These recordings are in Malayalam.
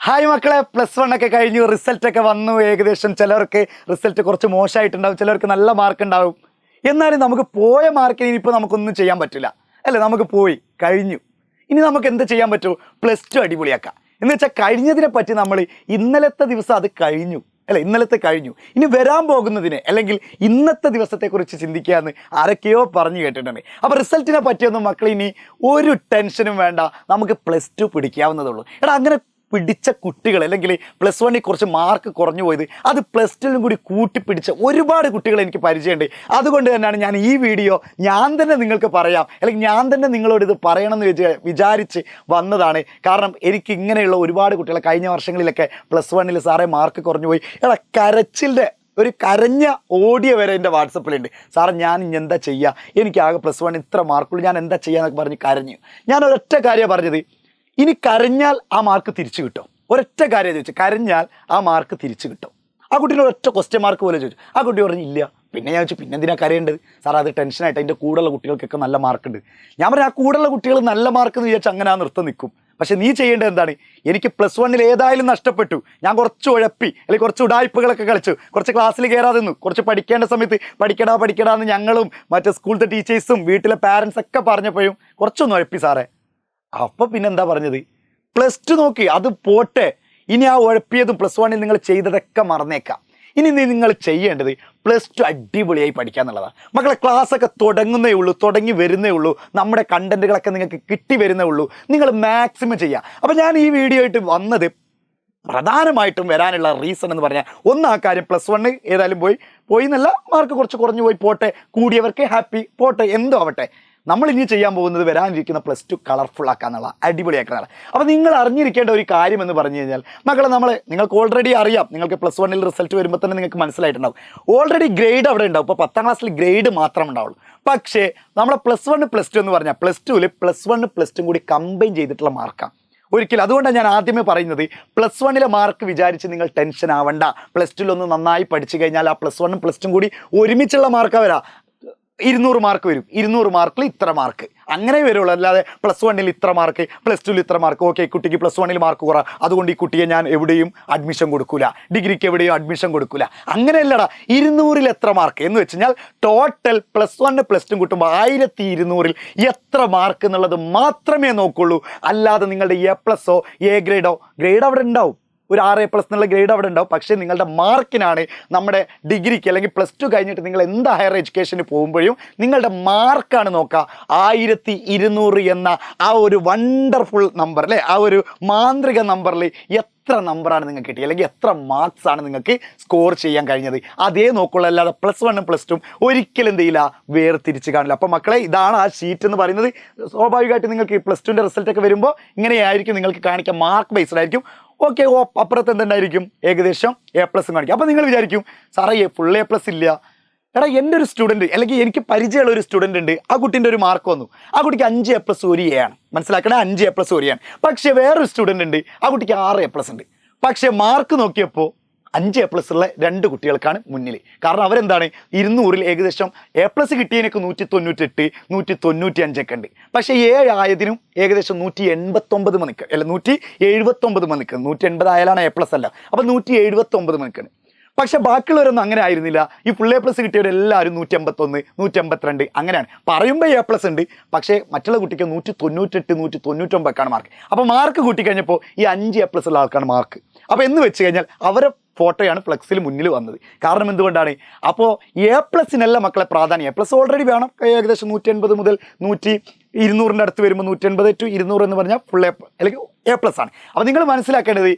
ഹായ് മക്കളെ, +1 ഒക്കെ കഴിഞ്ഞു, റിസൾട്ടൊക്കെ വന്നു. ഏകദേശം ചിലർക്ക് റിസൾട്ട് കുറച്ച് മോശമായിട്ടുണ്ടാവും, ചിലർക്ക് നല്ല മാർക്ക് ഉണ്ടാവും. എന്നാലും നമുക്ക് പോയ മാർക്കിന് ഇനിയിപ്പോൾ നമുക്കൊന്നും ചെയ്യാൻ പറ്റില്ല അല്ലേ. നമുക്ക് പോയി കഴിഞ്ഞു. ഇനി നമുക്ക് എന്ത് ചെയ്യാൻ പറ്റുമോ? +2 അടിപൊളിയാക്കാം. എന്ന് വെച്ചാൽ കഴിഞ്ഞതിനെ പറ്റി നമ്മൾ ഇന്നലത്തെ ദിവസം അത് കഴിഞ്ഞു അല്ലേ, ഇന്നലത്തെ കഴിഞ്ഞു. ഇനി വരാൻ പോകുന്നതിനെ അല്ലെങ്കിൽ ഇന്നത്തെ ദിവസത്തെക്കുറിച്ച് ചിന്തിക്കുക എന്ന് ആരൊക്കെയോ പറഞ്ഞു കേട്ടിട്ടുണ്ട്. അപ്പോൾ റിസൾട്ടിനെ പറ്റിയൊന്നും മക്കൾ ഇനി ഒരു ടെൻഷനും വേണ്ട, നമുക്ക് +2 പിടിക്കാവുന്നതുള്ളൂ. അങ്ങനെ പിടിച്ച കുട്ടികൾ അല്ലെങ്കിൽ +1 കുറച്ച് മാർക്ക് കുറഞ്ഞു പോയത് അത് +2 കൂടി കൂട്ടിപ്പിടിച്ച ഒരുപാട് കുട്ടികൾ എനിക്ക് പരിചയമുണ്ട്. അതുകൊണ്ട് തന്നെയാണ് ഞാൻ ഈ വീഡിയോ ഞാൻ തന്നെ നിങ്ങൾക്ക് പറയാം, അല്ലെങ്കിൽ ഞാൻ തന്നെ നിങ്ങളോട് ഇത് പറയണമെന്ന് വിചാരിച്ച് വന്നതാണ്. കാരണം എനിക്ക് ഇങ്ങനെയുള്ള ഒരുപാട് കുട്ടികളെ കഴിഞ്ഞ വർഷങ്ങളിലൊക്കെ +1 സാറേ മാർക്ക് കുറഞ്ഞു പോയി, കരച്ചിലിൻ്റെ ഒരു കരഞ്ഞ ഓഡിയോ വരെ എൻ്റെ വാട്സപ്പിലുണ്ട്. സാറേ ഞാൻ ഇനി എന്താ ചെയ്യുക, എനിക്ക് ആകെ +1 ഇത്ര മാർക്കുള്ളൂ, ഞാൻ എന്താ ചെയ്യുക എന്നൊക്കെ പറഞ്ഞ് കരഞ്ഞു. ഞാൻ ഒരൊറ്റ കാര്യമാണ് പറഞ്ഞത്, ഇനി കരഞ്ഞാൽ ആ മാർക്ക് തിരിച്ചു കിട്ടും. ഒരൊറ്റ കാര്യം ചോദിച്ചു, കരഞ്ഞാൽ ആ മാർക്ക് തിരിച്ചു കിട്ടും. ആ കുട്ടീനെ ഒറ്റ ക്വസ്റ്റ്യൻ മാർക്ക് പോലെ ചോദിച്ചു. ആ കുട്ടി പറഞ്ഞു ഇല്ല. പിന്നെ ഞാൻ ചോദിച്ചു പിന്നെ എന്തിനാ കരയേണ്ടത്? സാർ അത് ടെൻഷനായിട്ട് അതിൻ്റെ കൂടെയുള്ള കുട്ടികൾക്കൊക്കെ നല്ല മാർക്കുണ്ട്. ഞാൻ പറഞ്ഞു ആ കൂടെയുള്ള കുട്ടികൾ നല്ല മാർക്ക് എന്ന് വിചാരിച്ച് അങ്ങനെ ആ നൃത്തം നിൽക്കും. പക്ഷെ നീ ചെയ്യേണ്ടത് എന്താണ്? എനിക്ക് +1 ഏതായാലും നഷ്ടപ്പെട്ടു, ഞാൻ കുറച്ച് ഉഴപ്പി അല്ലെങ്കിൽ കുറച്ച് ഉടായ്പകളൊക്കെ കളിച്ചു, കുറച്ച് ക്ലാസ്സിൽ കയറാതെ നിന്നു, കുറച്ച് പഠിക്കേണ്ട സമയത്ത് പഠിക്കടാന്ന് ഞങ്ങളും മറ്റേ സ്കൂളിലത്തെ ടീച്ചേഴ്സും വീട്ടിലെ പാരൻസ് ഒക്കെ പറഞ്ഞപ്പോഴും കുറച്ചൊന്നും ഉഴപ്പി സാറേ. അപ്പോൾ പിന്നെ എന്താ പറഞ്ഞത്? +2 നോക്കി, അത് പോട്ടെ. ഇനി ആ ഉഴപ്പിയതും +1 നിങ്ങൾ ചെയ്തതൊക്കെ മറന്നേക്കാം. ഇനി നിങ്ങൾ ചെയ്യേണ്ടത് +2 അടിപൊളിയായി പഠിക്കുക എന്നുള്ളതാണ്. മക്കളെ ക്ലാസ്സൊക്കെ തുടങ്ങുന്നേ ഉള്ളൂ, തുടങ്ങി വരുന്നേ ഉള്ളൂ, നമ്മുടെ കണ്ടന്റുകളൊക്കെ നിങ്ങൾക്ക് കിട്ടി വരുന്നേ ഉള്ളൂ. നിങ്ങൾ മാക്സിമം ചെയ്യുക. അപ്പോൾ ഞാൻ ഈ വീഡിയോ ആയിട്ട് വന്നത് പ്രധാനമായിട്ടും വരാനുള്ള റീസൺ എന്ന് പറഞ്ഞാൽ ഒന്ന് ആ കാര്യം, +1 ഏതായാലും പോയി എന്നല്ല, മാർക്ക് കുറച്ച് കുറഞ്ഞു പോയി പോട്ടെ, കൂടിയവർക്ക് ഹാപ്പി പോട്ടെ, എന്തോ ആവട്ടെ. നമ്മൾ ഇനി ചെയ്യാൻ പോകുന്നത് വരാനിരിക്കുന്ന +2 കളർഫുൾ ആക്കാന്നുള്ള, അടിപൊളിയാക്കാന്നുള്ള. അപ്പോൾ നിങ്ങൾ അറിഞ്ഞിരിക്കേണ്ട ഒരു കാര്യം എന്ന് പറഞ്ഞു കഴിഞ്ഞാൽ മക്കളെ, നിങ്ങൾക്ക് ഓൾറെഡി അറിയാം, നിങ്ങൾക്ക് +1 റിസൾട്ട് വരുമ്പോൾ തന്നെ നിങ്ങൾക്ക് മനസ്സിലായിട്ടുണ്ടാവും ഓൾറെഡി ഗ്രേഡ് അവിടെ ഉണ്ടാവും. ഇപ്പോൾ 10ാം ക്ലാസ്സിൽ ഗ്രേഡ് മാത്രമേ ഉണ്ടാവുള്ളൂ. പക്ഷേ നമ്മളെ +1 +2 എന്ന് പറഞ്ഞാൽ +2ൽ +1 +2 കൂടി കമ്പൈൻ ചെയ്തിട്ടുള്ള മാർക്കാണ്. ഒരിക്കലും അതുകൊണ്ടാണ് ഞാൻ ആദ്യമേ പറയുന്നത്, +1 മാർക്ക് വിചാരിച്ച് നിങ്ങൾ ടെൻഷൻ ആവണ്ട. +2 ഒന്ന് നന്നായി പഠിച്ചു കഴിഞ്ഞാൽ ആ +1 +2 കൂടി ഒരുമിച്ചുള്ള മാർക്കാണ് വരാം. 200 മാർക്ക് വരും, 200 മാർക്കിൽ ഇത്ര മാർക്ക് അങ്ങനെ വരുള്ളൂ. അല്ലാതെ +1 ഇത്ര മാർക്ക്, +2 ഇത്ര മാർക്ക്, ഓക്കെ കുട്ടിക്ക് +1 മാർക്ക് കുറവാ, അതുകൊണ്ട് ഈ കുട്ടിയെ ഞാൻ എവിടെയും അഡ്മിഷൻ കൊടുക്കൂല, ഡിഗ്രിക്ക് എവിടെയും അഡ്മിഷൻ കൊടുക്കൂല, അങ്ങനെയല്ലടാ. 200ൽ എത്ര മാർക്ക് എന്ന് വെച്ച് കഴിഞ്ഞാൽ ടോട്ടൽ +1 +2 കൂട്ടുമ്പോൾ 1200ൽ എത്ര മാർക്ക് എന്നുള്ളത് മാത്രമേ നോക്കുള്ളൂ. അല്ലാതെ നിങ്ങളുടെ A+ഓ A ഗ്രേഡോ അവിടെ ഉണ്ടാവും, ഒരു 6A+ എന്നുള്ള ഗ്രേഡ് അവിടെ ഉണ്ടാവും. പക്ഷേ നിങ്ങളുടെ മാർക്കിനാണ് നമ്മുടെ ഡിഗ്രിക്ക് അല്ലെങ്കിൽ +2 കഴിഞ്ഞിട്ട് നിങ്ങൾ എന്താ ഹയർ എഡ്യൂക്കേഷന് പോകുമ്പോഴും നിങ്ങളുടെ മാർക്കാണ് നോക്കുക. 1200 എന്ന ആ ഒരു വണ്ടർഫുൾ നമ്പർ അല്ലേ, ആ ഒരു മാന്ത്രിക നമ്പറിൽ എത്ര നമ്പറാണ് നിങ്ങൾക്ക് കിട്ടിയത്, അല്ലെങ്കിൽ എത്ര മാർക്സ് ആണ് നിങ്ങൾക്ക് സ്കോർ ചെയ്യാൻ കഴിഞ്ഞത്, അതേ നോക്കുള്ളൂ. അല്ലാതെ +1 +2 ഒരിക്കലും എന്ത് ചെയ്യില്ല, വേർതിരിച്ച് കാണില്ല. അപ്പോൾ മക്കളെ, ഇതാണ് ആ ഷീറ്റ് എന്ന് പറയുന്നത്. സ്വാഭാവികമായിട്ട് നിങ്ങൾക്ക് +2 റിസൾട്ടൊക്കെ വരുമ്പോൾ ഇങ്ങനെയായിരിക്കും നിങ്ങൾക്ക് കാണിക്കുക, മാർക്ക് ബേസ്ഡ് ആയിരിക്കും. ഓക്കെ, അപ്പുറത്ത് എന്തുണ്ടായിരിക്കും, ഏകദേശം A+ കാണിക്കും. അപ്പോൾ നിങ്ങൾ വിചാരിക്കും സാറേ ഫുൾ A+ ഇല്ല. എടാ, എൻ്റെ ഒരു സ്റ്റുഡൻറ്റ് അല്ലെങ്കിൽ എനിക്ക് പരിചയമുള്ള ഒരു സ്റ്റുഡൻ്റ് ഉണ്ട്, ആ കുട്ടീൻ്റെ ഒരു മാർക്ക് വന്നു, ആ കുട്ടിക്ക് 5A+ ഒരു A ആണ്, മനസ്സിലാക്കണേ, 5A+ ഒരു A ആണ്. പക്ഷേ വേറൊരു സ്റ്റുഡൻ്റ് ഉണ്ട്, ആ കുട്ടിക്ക് 6A+ ഉണ്ട്. പക്ഷേ മാർക്ക് നോക്കിയപ്പോൾ 5A+ ഉള്ള 2 കുട്ടികൾക്കാണ് മുന്നിൽ. കാരണം അവരെന്താണ്, 200ൽ ഏകദേശം A+ കിട്ടിയതിനൊക്കെ 198 195 ഒക്കെ ഉണ്ട്. പക്ഷേ A ആയതിനും ഏകദേശം 189 മണിക്ക് അല്ല 179 മണിക്ക്, 180 ആയാലാണ് A+ അല്ല, അപ്പോൾ 179 മണിക്കാണ്. പക്ഷെ ബാക്കിയുള്ളവരൊന്നും അങ്ങനെ ആയിരുന്നില്ല. ഈ ഫുൾ A+ കിട്ടിയവരെല്ലാവരും 181 182 അങ്ങനെയാണ്. പറയുമ്പോൾ A+ ഉണ്ട്, പക്ഷേ മറ്റുള്ള കുട്ടിക്ക് 198 199 മാർക്ക്. അപ്പോൾ മാർക്ക് കൂട്ടിക്കഴിഞ്ഞപ്പോൾ ഈ 5A+ ഉള്ള ആൾക്കാണ് മാർക്ക്. അപ്പോൾ എന്ന് വെച്ച് കഴിഞ്ഞാൽ അവരെ ഫോട്ടോയാണ് ഫ്ലെക്സിൽ മുന്നിൽ വന്നത്. കാരണം എന്തുകൊണ്ടാണ്? അപ്പോൾ A+നല്ല മക്കളെ പ്രാധാന്യം. A+ ഓൾറെഡി വേണം, ഏകദേശം 180 മുതൽ 200ൻ്റെ അടുത്ത് വരുമ്പോൾ 180 to 200 എന്ന് പറഞ്ഞാൽ ഫുൾ അല്ലെങ്കിൽ A+ ആണ്. അപ്പോൾ നിങ്ങൾ മനസ്സിലാക്കേണ്ടത്,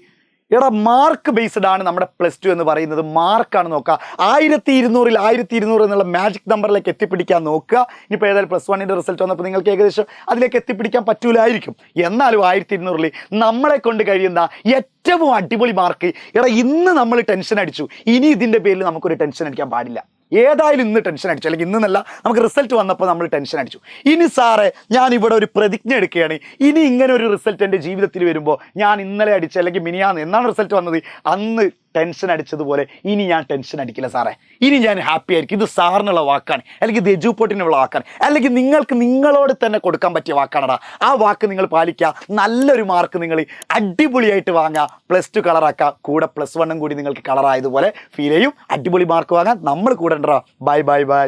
മാർക്ക് ബേസ്ഡ് ആണ് നമ്മുടെ +2 എന്ന് പറയുന്നത്. മാർക്കാണ് നോക്കുക. 1200ൽ 1200 എന്നുള്ള മാജിക് നമ്പറിലേക്ക് എത്തിപ്പിടിക്കാൻ നോക്കുക. ഇനിയിപ്പോൾ ഏതായാലും +1 റിസൾട്ട് വന്നപ്പോൾ നിങ്ങൾക്ക് ഏകദേശം അതിലേക്ക് എത്തിപ്പിടിക്കാൻ പറ്റൂലായിരിക്കും. എന്നാലും 1200ൽ നമ്മളെ കൊണ്ട് കഴിയുന്ന ഏറ്റവും അടിപൊളി മാർക്ക്. ഇന്ന് നമ്മൾ ടെൻഷൻ അടിച്ചു, ഇനി ഇതിൻ്റെ പേരിൽ നമുക്കൊരു ടെൻഷൻ അടിക്കാൻ പാടില്ല. ഏതായാലും ഇന്ന് ടെൻഷൻ അടിച്ചു, അല്ലെങ്കിൽ ഇന്നല്ല, നമുക്ക് റിസൾട്ട് വന്നപ്പോൾ നമ്മൾ ടെൻഷൻ അടിച്ചു. ഇനി സാറേ ഞാൻ ഇവിടെ ഒരു പ്രതിജ്ഞ എടുക്കുകയാണ്, ഇനി ഇങ്ങനെ ഒരു റിസൾട്ട് എൻ്റെ ജീവിതത്തിൽ വരുമ്പോൾ ഞാൻ ഇന്നലെ അടിച്ച അല്ലെങ്കിൽ മിനിയാന്ന് എന്നാണ് റിസൾട്ട് വന്നത്, അന്ന് ടെൻഷൻ അടിച്ചതുപോലെ ഇനി ഞാൻ ടെൻഷൻ അടിക്കില്ല സാറേ, ഇനി ഞാൻ ഹാപ്പി ആയിരിക്കും. ഇത് സാറിനുള്ള വാക്കാണ്, അല്ലെങ്കിൽ ഇത് എജുപോർട്ടിനുള്ള വാക്കാണ്, അല്ലെങ്കിൽ നിങ്ങൾക്ക് നിങ്ങളോട് തന്നെ കൊടുക്കാൻ പറ്റിയ വാക്കാണടാ. ആ വാക്ക് നിങ്ങൾ പാലിക്കുക. നല്ലൊരു മാർക്ക് നിങ്ങൾ അടിപൊളിയായിട്ട് വാങ്ങുക. +2 കളറാക്കുക. കൂടെ +1 കൂടി നിങ്ങൾക്ക് കളറായതുപോലെ ഫീൽ ചെയ്യും. അടിപൊളി മാർക്ക് വാങ്ങാൻ നമ്മൾ കൂടെ ഉണ്ടോ. Bye bye bye.